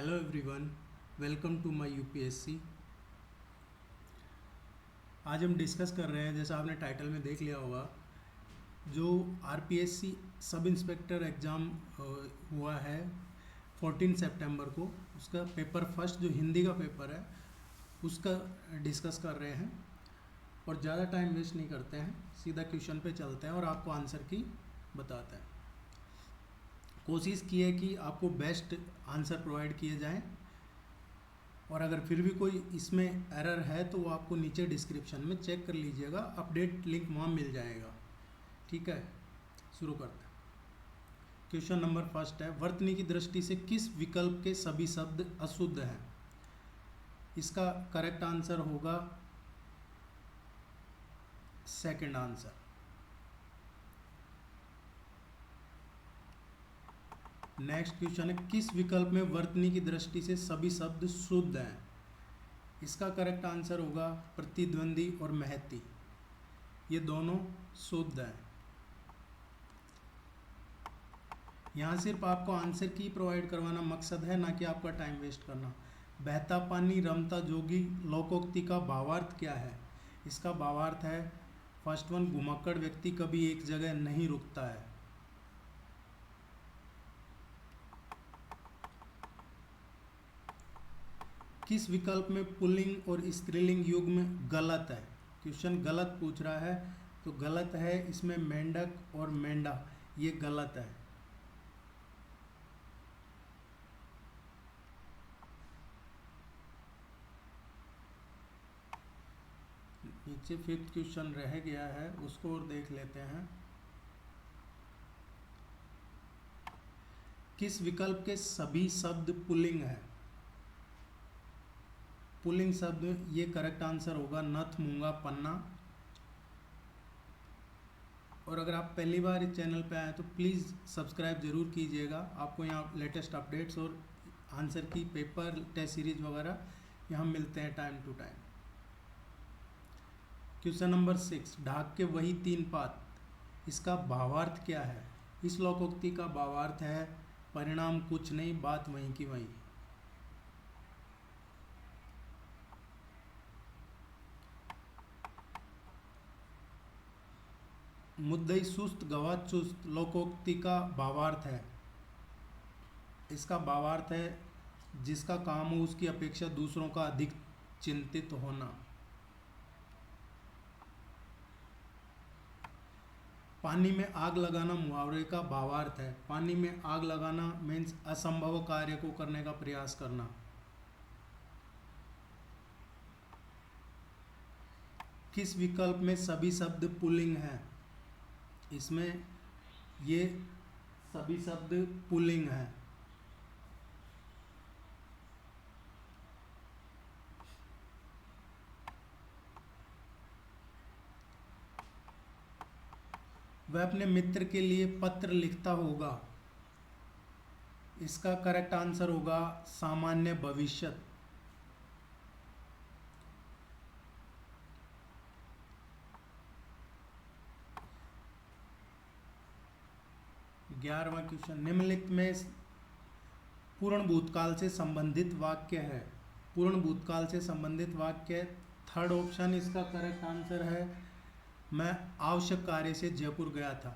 Hello everyone, welcome to my UPSC. आज हम discuss कर रहे हैं, जैसा आपने टाइटल में देख लिया होगा, जो आरपीएससी सब इंस्पेक्टर एग्ज़ाम हुआ है 14 सितंबर को। उसका पेपर फर्स्ट जो हिंदी का पेपर है उसका डिस्कस कर रहे हैं और ज़्यादा टाइम वेस्ट नहीं करते हैं, सीधा क्वेश्चन पे चलते हैं और आपको आंसर की बताते हैं। कोशिश की है कि आपको बेस्ट आंसर प्रोवाइड किए जाएं और अगर फिर भी कोई इसमें एरर है तो वो आपको नीचे डिस्क्रिप्शन में चेक कर लीजिएगा, अपडेट लिंक वहाँ मिल जाएगा। ठीक है, शुरू करते हैं। क्वेश्चन नंबर फर्स्ट है, वर्तनी की दृष्टि से किस विकल्प के सभी शब्द अशुद्ध हैं? इसका करेक्ट आंसर होगा सेकंड आंसर। नेक्स्ट क्वेश्चन है, किस विकल्प में वर्तनी की दृष्टि से सभी शब्द शुद्ध हैं? इसका करेक्ट आंसर होगा प्रतिद्वंदी और महती, ये दोनों शुद्ध हैं। यहाँ सिर्फ आपको आंसर की प्रोवाइड करवाना मकसद है, ना कि आपका टाइम वेस्ट करना। बहता पानी रमता जोगी लोकोक्ति का भावार्थ क्या है? इसका भावार्थ है फर्स्ट वन, घुमक्कड़ व्यक्ति कभी एक जगह नहीं रुकता है। किस विकल्प में पुल्लिंग और स्त्रीलिंग युग्म गलत है? क्वेश्चन गलत पूछ रहा है, तो गलत है इसमें मेंढक और मेंढा, ये गलत है। नीचे फिफ्थ क्वेश्चन रह गया है, उसको और देख लेते हैं। किस विकल्प के सभी शब्द पुल्लिंग है? पुल्लिंग शब्द, ये करेक्ट आंसर होगा नथ, मूंगा, पन्ना। और अगर आप पहली बार इस चैनल पे आए तो प्लीज़ सब्सक्राइब जरूर कीजिएगा, आपको यहाँ लेटेस्ट अपडेट्स और answer key paper test series वगैरह यहाँ मिलते हैं time to time. Question number 6, ढाक के वही तीन पात, इसका भावार्थ क्या है? इस लोकोक्ति का भावार्थ है परिणाम कुछ नहीं, बात वहीं की वहीं। मुद्दई सुस्त गवा चुस्त लोकोक्ति का भावार्थ है। इसका भावार्थ है जिसका काम हो उसकी अपेक्षा दूसरों का अधिक चिंतित होना। पानी में आग लगाना मुहावरे का भावार्थ है। पानी में आग लगाना मीन्स असंभव कार्य को करने का प्रयास करना। किस विकल्प में सभी शब्द पुल्लिंग हैं? इसमें ये सभी शब्द पुल्लिंग हैं। वह अपने मित्र के लिए पत्र लिखता होगा, इसका करेक्ट आंसर होगा सामान्य भविष्यत। ग्यारहवां क्वेश्चन, निम्नलिखित में पूर्ण भूतकाल से संबंधित वाक्य है? पूर्ण भूतकाल से संबंधित वाक्य थर्ड ऑप्शन इसका करेक्ट आंसर है, मैं आवश्यक कार्य से जयपुर गया था।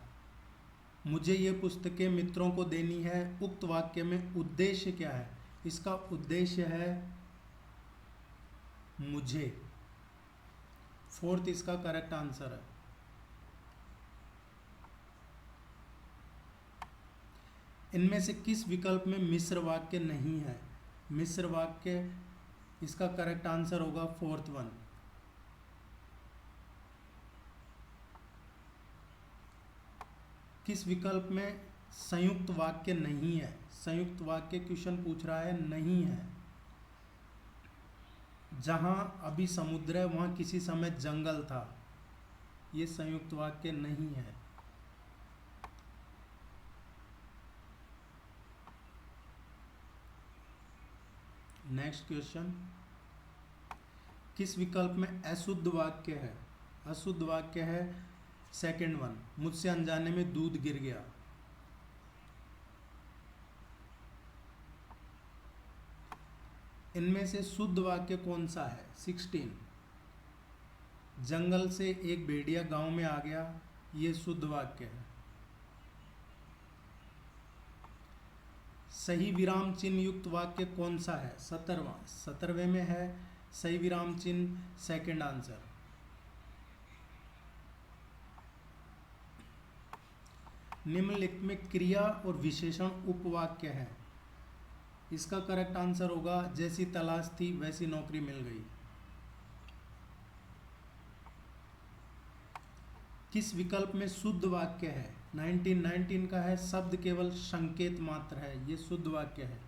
मुझे ये पुस्तकें मित्रों को देनी है, उक्त वाक्य में उद्देश्य क्या है? इसका उद्देश्य है मुझे। फोर्थ इसका करेक्ट आंसर है। इनमें से किस विकल्प में मिश्र वाक्य नहीं है? मिश्र वाक्य, इसका करेक्ट आंसर होगा फोर्थ वन। किस विकल्प में संयुक्त वाक्य नहीं है? संयुक्त वाक्य क्वेश्चन पूछ रहा है, नहीं है। जहां अभी समुद्र है वहां किसी समय जंगल था, ये संयुक्त वाक्य नहीं है। नेक्स्ट क्वेश्चन, किस विकल्प में अशुद्ध वाक्य है? अशुद्ध वाक्य है सेकंड वन, मुझसे अनजाने में दूध गिर गया। इनमें से शुद्ध वाक्य कौन सा है? 16। जंगल से एक भेड़िया गांव में आ गया, ये शुद्ध वाक्य है। सही विराम चिन्ह युक्त वाक्य कौन सा है? 17वां। 17वें में है सही विराम चिन्ह, सेकंड आंसर। निम्नलिखित में क्रिया और विशेषण उपवाक्य है। इसका करेक्ट आंसर होगा जैसी तलाश थी वैसी नौकरी मिल गई। किस विकल्प में शुद्ध वाक्य है? 19 का है शब्द केवल संकेत मात्र है, ये शुद्ध वाक्य है।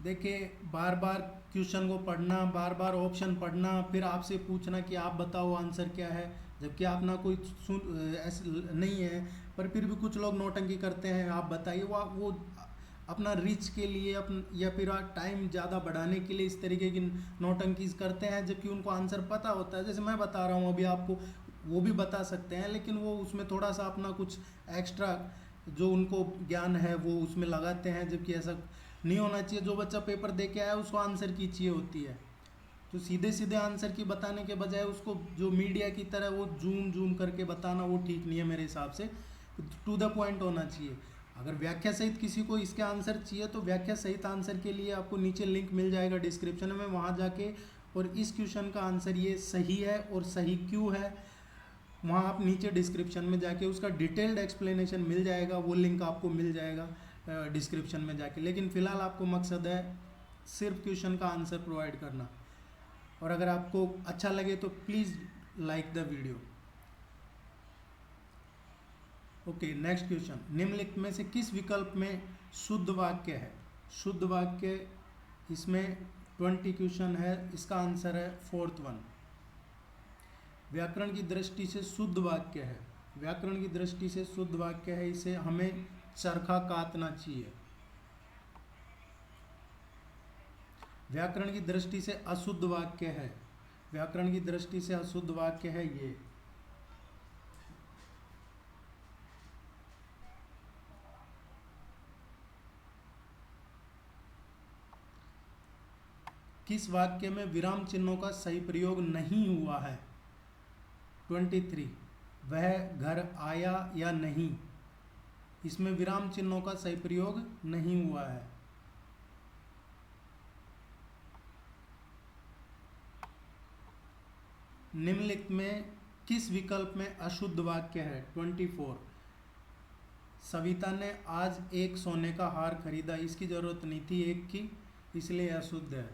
देखिए, बार बार क्वेश्चन को पढ़ना, बार बार ऑप्शन पढ़ना, फिर आपसे पूछना कि आप बताओ आंसर क्या है, जबकि आप ना कोई ऐसे नहीं है, पर फिर भी कुछ लोग नौटंकी करते हैं। आप बताइए, वो अपना रीच के लिए या फिर टाइम ज़्यादा बढ़ाने के लिए इस तरीके की नौटंकी करते हैं, जबकि उनको आंसर पता होता है। जैसे मैं बता रहा हूँ अभी आपको, वो भी बता सकते हैं, लेकिन वो उसमें थोड़ा सा अपना कुछ एक्स्ट्रा जो उनको ज्ञान है वो उसमें लगाते हैं, जबकि ऐसा नहीं होना चाहिए। जो बच्चा पेपर दे के आया उसको आंसर की चाहिए होती है, तो सीधे सीधे आंसर की बताने के बजाय उसको जो मीडिया की तरह वो जूम करके बताना, वो ठीक नहीं है मेरे हिसाब से। टू द पॉइंट होना चाहिए। अगर व्याख्या सहित किसी को इसके आंसर चाहिए तो व्याख्या सहित आंसर के लिए आपको नीचे लिंक मिल जाएगा डिस्क्रिप्शन में, वहाँ जाके और इस क्वेश्चन का आंसर ये सही है और सही क्यों है, वहाँ आप नीचे डिस्क्रिप्शन में जाके उसका डिटेल्ड एक्सप्लेनेशन मिल जाएगा, वो लिंक आपको मिल जाएगा डिस्क्रिप्शन में जाके। लेकिन फ़िलहाल आपको मकसद है सिर्फ क्वेश्चन का आंसर प्रोवाइड करना। और अगर आपको अच्छा लगे तो please like the video. Okay, next question. निम्नलिखित में से किस विकल्प में शुद्ध वाक्य है? शुद्ध वाक्य इसमें 20 क्वेश्चन है, इसका आंसर है 4th वन। व्याकरण की दृष्टि से शुद्ध वाक्य है। व्याकरण की दृष्टि से शुद्ध वाक्य है, इसे हमें चरखा काटना चाहिए। व्याकरण की दृष्टि से अशुद्ध वाक्य है। व्याकरण की दृष्टि से अशुद्ध वाक्य है ये। किस वाक्य में विराम चिन्हों का सही प्रयोग नहीं हुआ है? 23। वह घर आया या नहीं, इसमें विराम चिन्हों का सही प्रयोग नहीं हुआ है। निम्नलिखित में किस विकल्प में अशुद्ध वाक्य है? 24। सविता ने आज एक सोने का हार खरीदा, इसकी जरूरत नहीं थी एक की, इसलिए अशुद्ध है।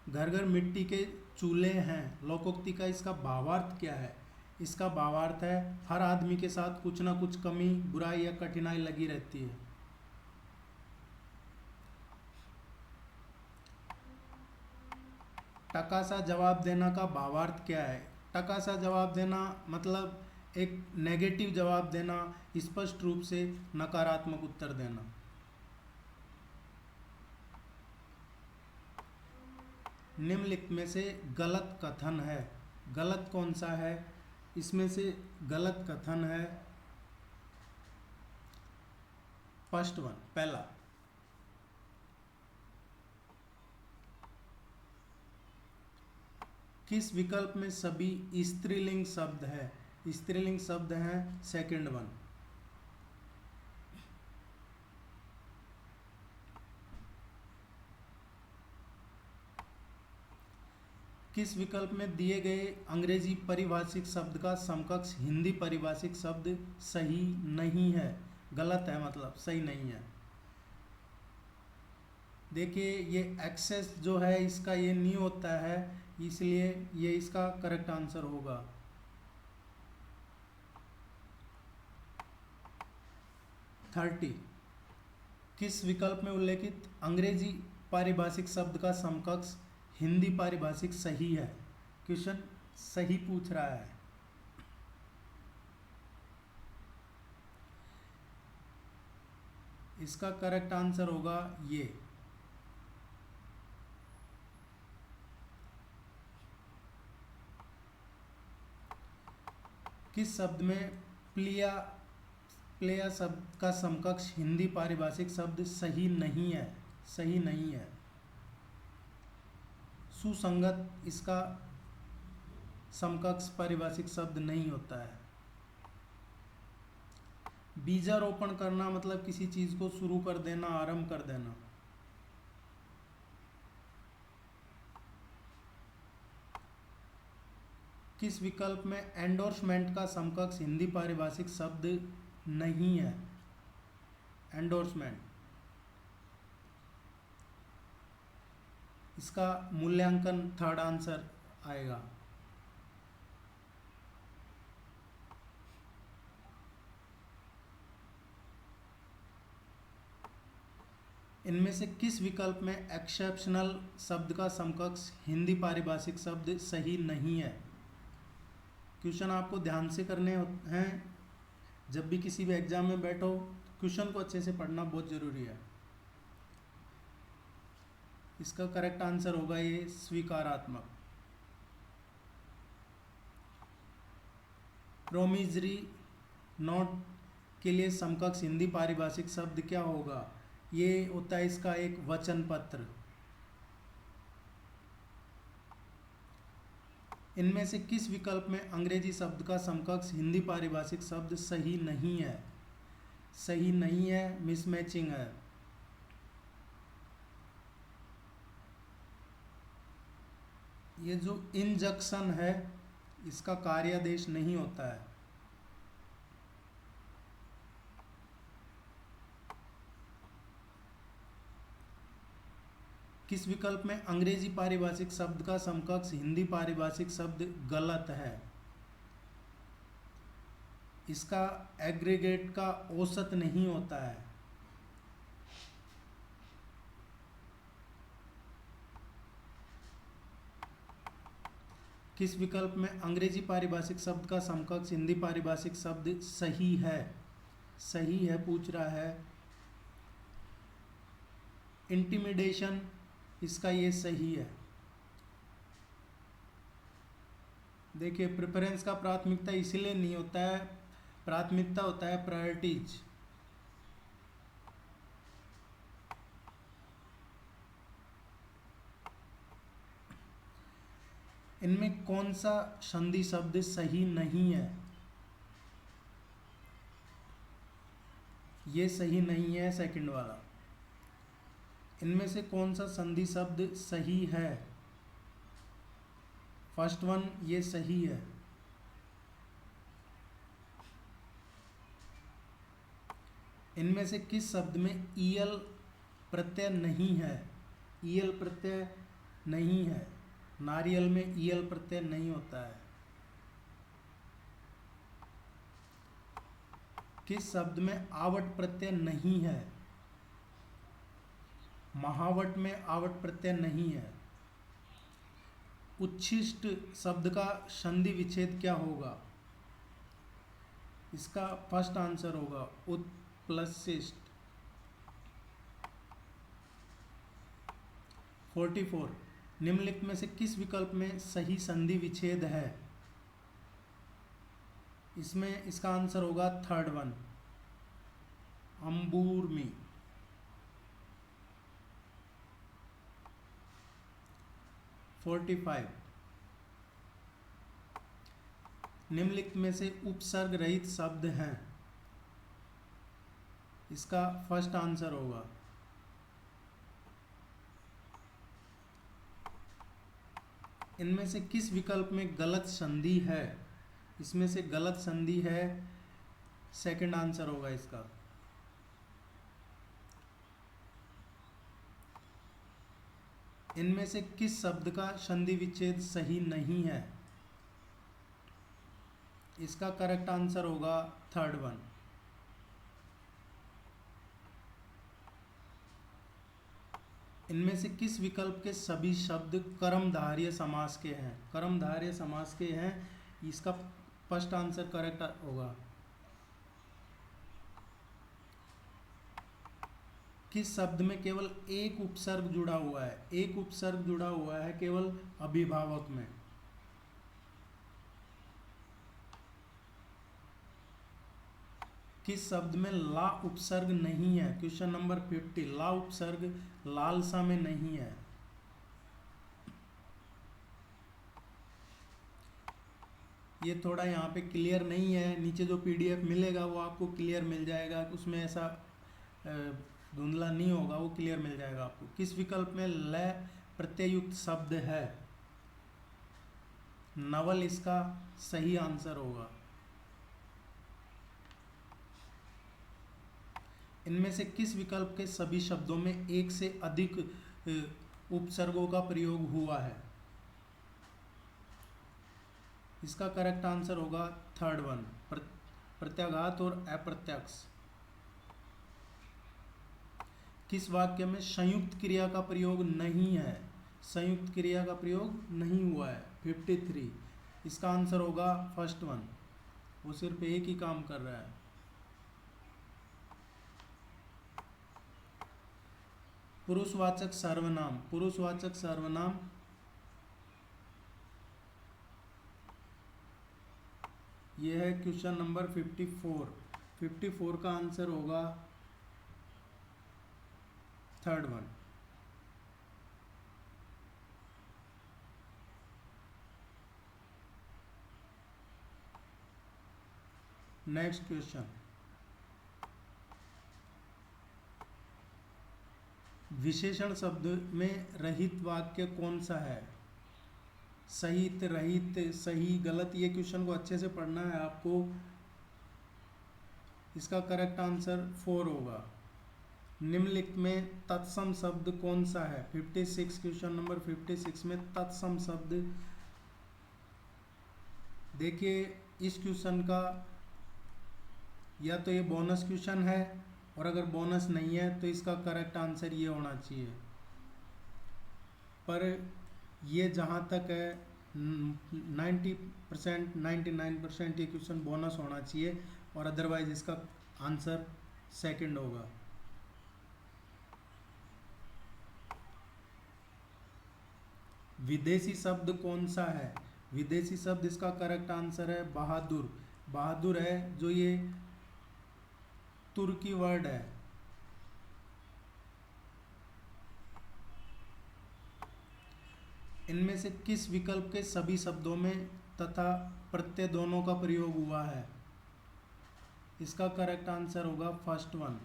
घर घर मिट्टी के चूल्हे हैं, लोकोक्ति का इसका भावार्थ क्या है? इसका भावार्थ है हर आदमी के साथ कुछ ना कुछ कमी, बुराई या कठिनाई लगी रहती है। टका सा जवाब देना का भावार्थ क्या है? टका सा जवाब देना मतलब एक नेगेटिव जवाब देना, स्पष्ट रूप से नकारात्मक उत्तर देना। निम्नलिखित में से गलत कथन है। गलत कौन सा है? इसमें से गलत कथन है फर्स्ट वन, पहला। किस विकल्प में सभी स्त्रीलिंग शब्द है? स्त्रीलिंग शब्द हैं सेकंड वन। किस विकल्प में दिए गए अंग्रेजी पारिभाषिक शब्द का समकक्ष हिंदी पारिभाषिक शब्द सही नहीं है? गलत है, मतलब सही नहीं है। देखिए, ये एक्सेस जो है इसका ये नहीं होता है, इसलिए ये इसका करेक्ट आंसर होगा। थर्टी। किस विकल्प में उल्लेखित अंग्रेजी पारिभाषिक शब्द का समकक्ष हिंदी पारिभाषिक सही है? क्वेश्चन सही पूछ रहा है। इसका करेक्ट आंसर होगा ये। किस शब्द में प्लिया प्लेया शब्द का समकक्ष हिंदी पारिभाषिक शब्द सही नहीं है? सही नहीं है। सुसंगत इसका समकक्ष पारिभाषिक शब्द नहीं होता है। बीजारोपण करना मतलब किसी चीज को शुरू कर देना, आरंभ कर देना। किस विकल्प में एंडोर्समेंट का समकक्ष हिंदी पारिभाषिक शब्द नहीं है? एंडोर्समेंट, इसका मूल्यांकन थर्ड आंसर आएगा। इनमें से किस विकल्प में एक्सेप्शनल शब्द का समकक्ष हिंदी पारिभाषिक शब्द सही नहीं है? क्वेश्चन आपको ध्यान से करने हैं। जब भी किसी भी एग्जाम में बैठो, क्वेश्चन को अच्छे से पढ़ना बहुत जरूरी है। इसका करेक्ट आंसर होगा ये स्वीकारात्मक। प्रोमिजरी नोट के लिए समकक्ष हिंदी पारिभाषिक शब्द क्या होगा? ये होता है इसका एक वचन पत्र। इनमें से किस विकल्प में अंग्रेजी शब्द का समकक्ष हिंदी पारिभाषिक शब्द सही नहीं है? सही नहीं है, मिसमैचिंग है। ये जो इंजक्शन है इसका कार्यादेश नहीं होता है। किस विकल्प में अंग्रेजी पारिभाषिक शब्द का समकक्ष हिंदी पारिभाषिक शब्द गलत है? इसका एग्रीगेट का औसत नहीं होता है। किस विकल्प में अंग्रेजी पारिभाषिक शब्द का समकक्ष हिंदी पारिभाषिक शब्द सही है? सही है पूछ रहा है। इंटिमिडेशन, इसका ये सही है। देखिए, प्रेफरेंस का प्राथमिकता इसलिए नहीं होता है, प्राथमिकता होता है प्रायोरिटीज। इनमें कौन सा संधि शब्द सही नहीं है? ये सही नहीं है सेकंड वाला। इनमें से कौन सा संधि शब्द सही है? फर्स्ट वन ये सही है। इनमें से किस शब्द में ईएल प्रत्यय नहीं है? ईएल प्रत्यय नहीं है। नारियल में ईएल प्रत्यय नहीं होता है। किस शब्द में आवट प्रत्यय नहीं है? महावट में आवट प्रत्यय नहीं है। उच्छिष्ट शब्द का संधि विच्छेद क्या होगा? इसका फर्स्ट आंसर होगा उत्प्लशिष्ट। 44 निम्नलिखित में से किस विकल्प में सही संधि विच्छेद है? इसमें इसका आंसर होगा थर्ड वन, अंबूरमी। 45 निम्नलिखित में से उपसर्ग रहित शब्द हैं। इसका फर्स्ट आंसर होगा इनमें से किस विकल्प में गलत संधि है? इसमें से गलत संधि है, सेकंड आंसर होगा इसका। इनमें से किस शब्द का संधि विच्छेद सही नहीं है? इसका करेक्ट आंसर होगा थर्ड वन। इनमें से किस विकल्प के सभी शब्द कर्मधारय समास के हैं? कर्मधारय समास के हैं, इसका फर्स्ट आंसर करेक्ट होगा। किस शब्द में केवल एक उपसर्ग जुड़ा हुआ है? एक उपसर्ग जुड़ा हुआ है केवल अभिभावक में। किस शब्द में ला उपसर्ग नहीं है? क्वेश्चन नंबर 50, ला उपसर्ग लालसा में नहीं है। ये थोड़ा यहाँ पे क्लियर नहीं है, नीचे जो पीडीएफ मिलेगा वो आपको क्लियर मिल जाएगा, उसमें ऐसा धुंधला नहीं होगा, वो क्लियर मिल जाएगा आपको। किस विकल्प में ल प्रत्ययुक्त शब्द है? नवल इसका सही आंसर होगा। इनमें से किस विकल्प के सभी शब्दों में एक से अधिक उपसर्गों का प्रयोग हुआ है? इसका करेक्ट आंसर होगा थर्ड वन, प्रत्याघात और अप्रत्यक्ष। किस वाक्य में संयुक्त क्रिया का प्रयोग नहीं है? संयुक्त क्रिया का प्रयोग नहीं हुआ है 53। इसका आंसर होगा फर्स्ट वन, वो सिर्फ एक ही काम कर रहा है। पुरुषवाचक सर्वनाम, पुरुषवाचक सर्वनाम यह है क्वेश्चन नंबर 54। 54 का आंसर होगा थर्ड वन। नेक्स्ट क्वेश्चन, विशेषण शब्द में रहित वाक्य कौन सा है? सहित, रहित, सही, गलत, ये क्वेश्चन को अच्छे से पढ़ना है आपको। इसका करेक्ट आंसर 4 होगा। निम्नलिखित में तत्सम शब्द कौन सा है? 56, क्वेश्चन नंबर 56 में तत्सम शब्द, देखिए इस क्वेश्चन का या तो ये बोनस क्वेश्चन है, और अगर बोनस नहीं है तो इसका करेक्ट आंसर ये होना चाहिए। पर ये जहाँ तक है 90%, 99% ये क्वेश्चन बोनस होना चाहिए, और अदरवाइज इसका आंसर सेकंड होगा। विदेशी शब्द कौन सा है? विदेशी शब्द, इसका करेक्ट आंसर है बहादुर। बहादुर है जो ये तुर्की वर्ड है। इनमें से किस विकल्प के सभी शब्दों में तथा प्रत्यय दोनों का प्रयोग हुआ है? इसका करेक्ट आंसर होगा फर्स्ट वन।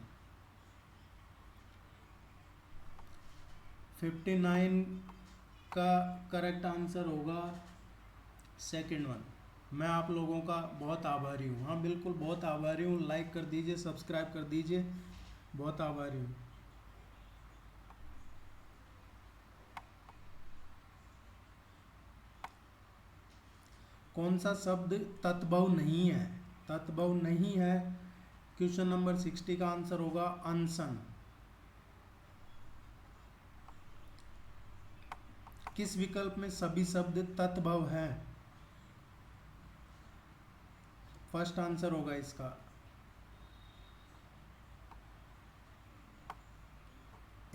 59 का करेक्ट आंसर होगा सेकंड वन। मैं आप लोगों का बहुत आभारी हूँ। हाँ बिल्कुल बहुत आभारी हूँ। लाइक कर दीजिए, सब्सक्राइब कर दीजिए, बहुत आभारी हूँ। कौन सा शब्द तत्भव नहीं है? तत्भव नहीं है, क्वेश्चन नंबर 60 का आंसर होगा अनशन। किस विकल्प में सभी शब्द तत्भव हैं? फर्स्ट आंसर होगा इसका।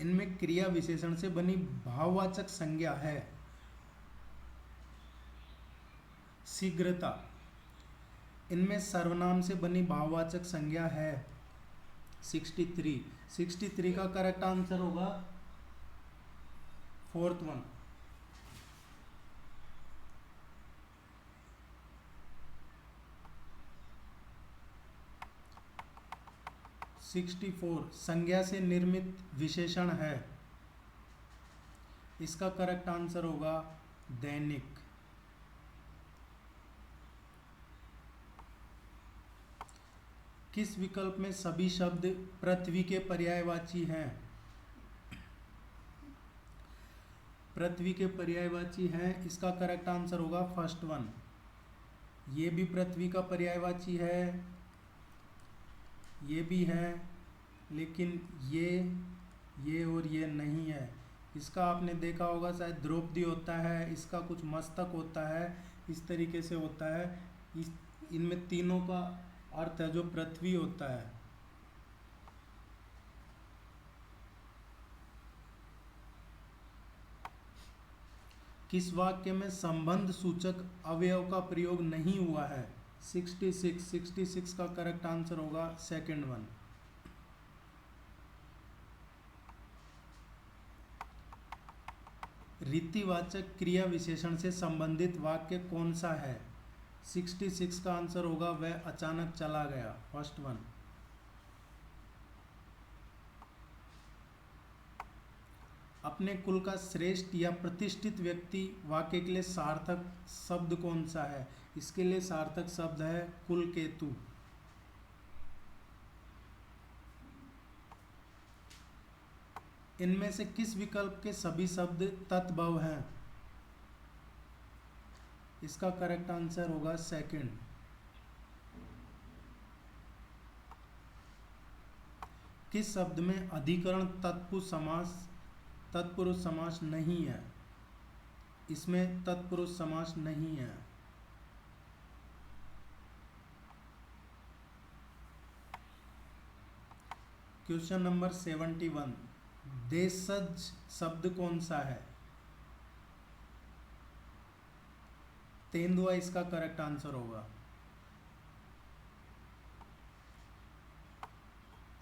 इनमें क्रिया विशेषण से बनी भाववाचक संज्ञा है? शीघ्रता। इनमें सर्वनाम से बनी भाववाचक संज्ञा है? 63। 63 का करेक्ट आंसर होगा फोर्थ वन। 64 संज्ञा से निर्मित विशेषण है? इसका करेक्ट आंसर होगा दैनिक। किस विकल्प में सभी शब्द पृथ्वी के पर्यायवाची हैं? पृथ्वी के पर्यायवाची हैं, इसका करेक्ट आंसर होगा फर्स्ट वन। ये भी पृथ्वी का पर्यायवाची है, ये भी है, लेकिन ये और ये नहीं है। इसका आपने देखा होगा शायद द्रौपदी होता है, इसका कुछ मस्तक होता है, इस तरीके से होता है। इनमें तीनों का अर्थ है जो पृथ्वी होता है। किस वाक्य में संबंध सूचक अवयव का प्रयोग नहीं हुआ है? 66 का करेक्ट आंसर होगा सेकंड वन। रीतिवाचक क्रिया विशेषण से संबंधित वाक्य कौन सा है? 66 का आंसर होगा वह अचानक चला गया, फर्स्ट वन। अपने कुल का श्रेष्ठ या प्रतिष्ठित व्यक्ति वाक्य के लिए सार्थक शब्द कौन सा है? इसके लिए सार्थक शब्द है कुलकेतु। इनमें से किस विकल्प के सभी शब्द तद्भव हैं? इसका करेक्ट आंसर होगा सेकंड। किस शब्द में अधिकरण तत्पुरुष समास नहीं है? इसमें तत्पुरुष समास नहीं है। क्वेश्चन नंबर 71, देशज शब्द कौन सा है? तेंदुआ इसका करेक्ट आंसर होगा।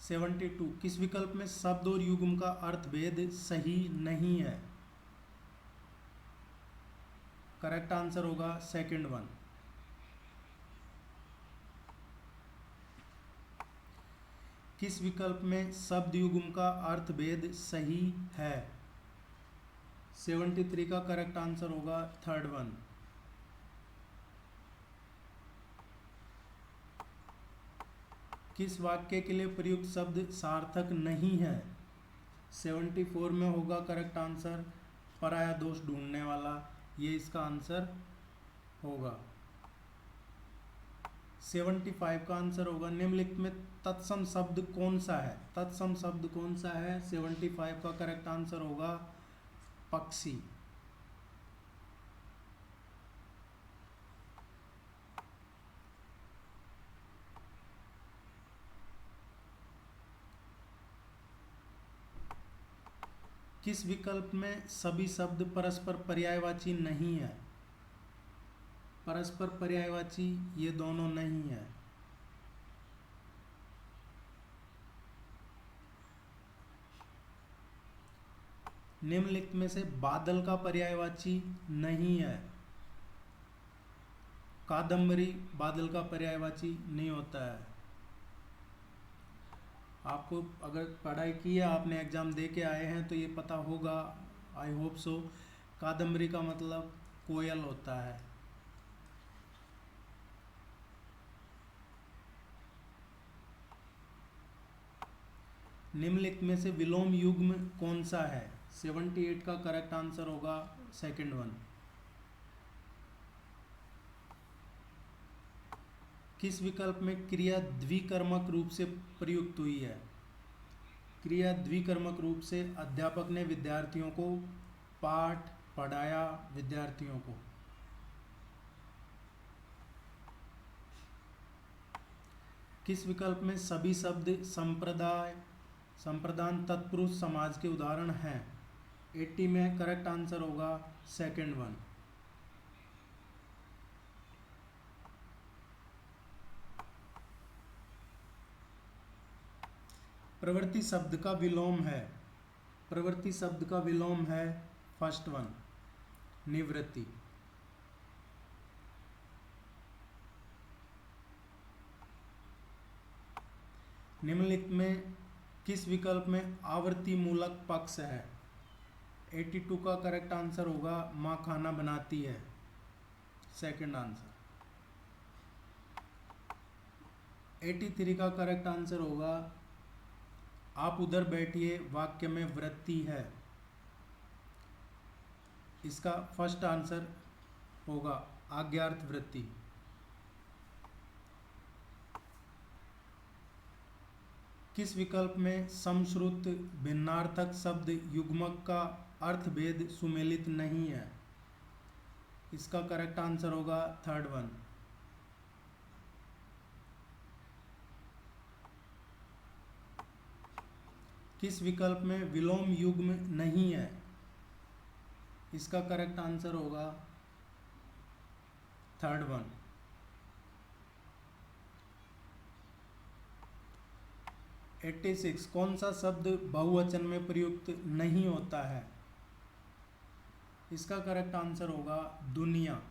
72, किस विकल्प में शब्द और युग्म का अर्थभेद सही नहीं है? करेक्ट आंसर होगा सेकंड वन। किस विकल्प में शब्द युग्म का अर्थभेद सही है? 73 का करेक्ट आंसर होगा थर्ड वन। किस वाक्य के लिए प्रयुक्त शब्द सार्थक नहीं है? 74 में होगा करेक्ट आंसर पराया दोष ढूंढने वाला, ये इसका आंसर होगा। 75 का आंसर होगा निम्नलिखित में तत्सम शब्द कौन सा है? तत्सम शब्द कौन सा है? 75 का करेक्ट आंसर होगा पक्षी। किस विकल्प में सभी शब्द परस्पर पर्यायवाची नहीं है? परस्पर पर्यायवाची ये दोनों नहीं है। निम्नलिखित में से बादल का पर्यायवाची नहीं है। कादम्बरी बादल का पर्यायवाची नहीं होता है। आपको अगर पढ़ाई की है, आपने एग्जाम दे के आए हैं तो ये पता होगा, आई होप सो। कादम्बरी का मतलब कोयल होता है। निम्नलिखित में से विलोम युग्म कौन सा है? 78 का करेक्ट आंसर होगा सेकंड वन। किस विकल्प में क्रिया द्विकर्मक रूप से प्रयुक्त हुई है? क्रिया द्विकर्मक रूप से अध्यापक ने विद्यार्थियों को पाठ पढ़ाया। विद्यार्थियों को। किस विकल्प में सभी शब्द संप्रदान तत्पुरुष समाज के उदाहरण हैं? 80 में करेक्ट आंसर होगा सेकंड वन। प्रवृत्ति शब्द का विलोम है। प्रवृत्ति शब्द का विलोम है फर्स्ट वन, निवृत्ति। निम्नलिखित में किस विकल्प में आवर्ती मूलक पक्ष है? 82 का करेक्ट आंसर होगा माँ खाना बनाती है, सेकंड आंसर। 83 का करेक्ट आंसर होगा आप उधर बैठिए वाक्य में वृत्ति है। इसका फर्स्ट आंसर होगा आज्ञार्थ वृत्ति। किस विकल्प में समश्रुत भिन्नार्थक शब्द युग्मक का अर्थभेद सुमेलित नहीं है? इसका करेक्ट आंसर होगा थर्ड वन। किस विकल्प में विलोम युग्म नहीं है? इसका करेक्ट आंसर होगा थर्ड वन। 86 कौन सा शब्द बहुवचन में प्रयुक्त नहीं होता है? इसका करेक्ट आंसर होगा दुनिया।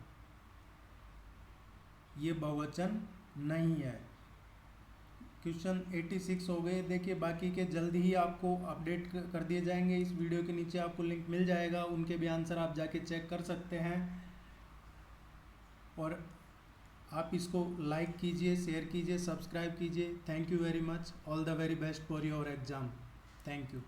ये बहुवचन नहीं है। क्वेश्चन 86 हो गए। देखिए बाकी के जल्दी ही आपको अपडेट कर दिए जाएंगे। इस वीडियो के नीचे आपको लिंक मिल जाएगा, उनके भी आंसर आप जाके चेक कर सकते हैं। और आप इसको लाइक कीजिए, शेयर कीजिए, सब्सक्राइब कीजिए। Thank you very much. All the very best for your exam. Thank you.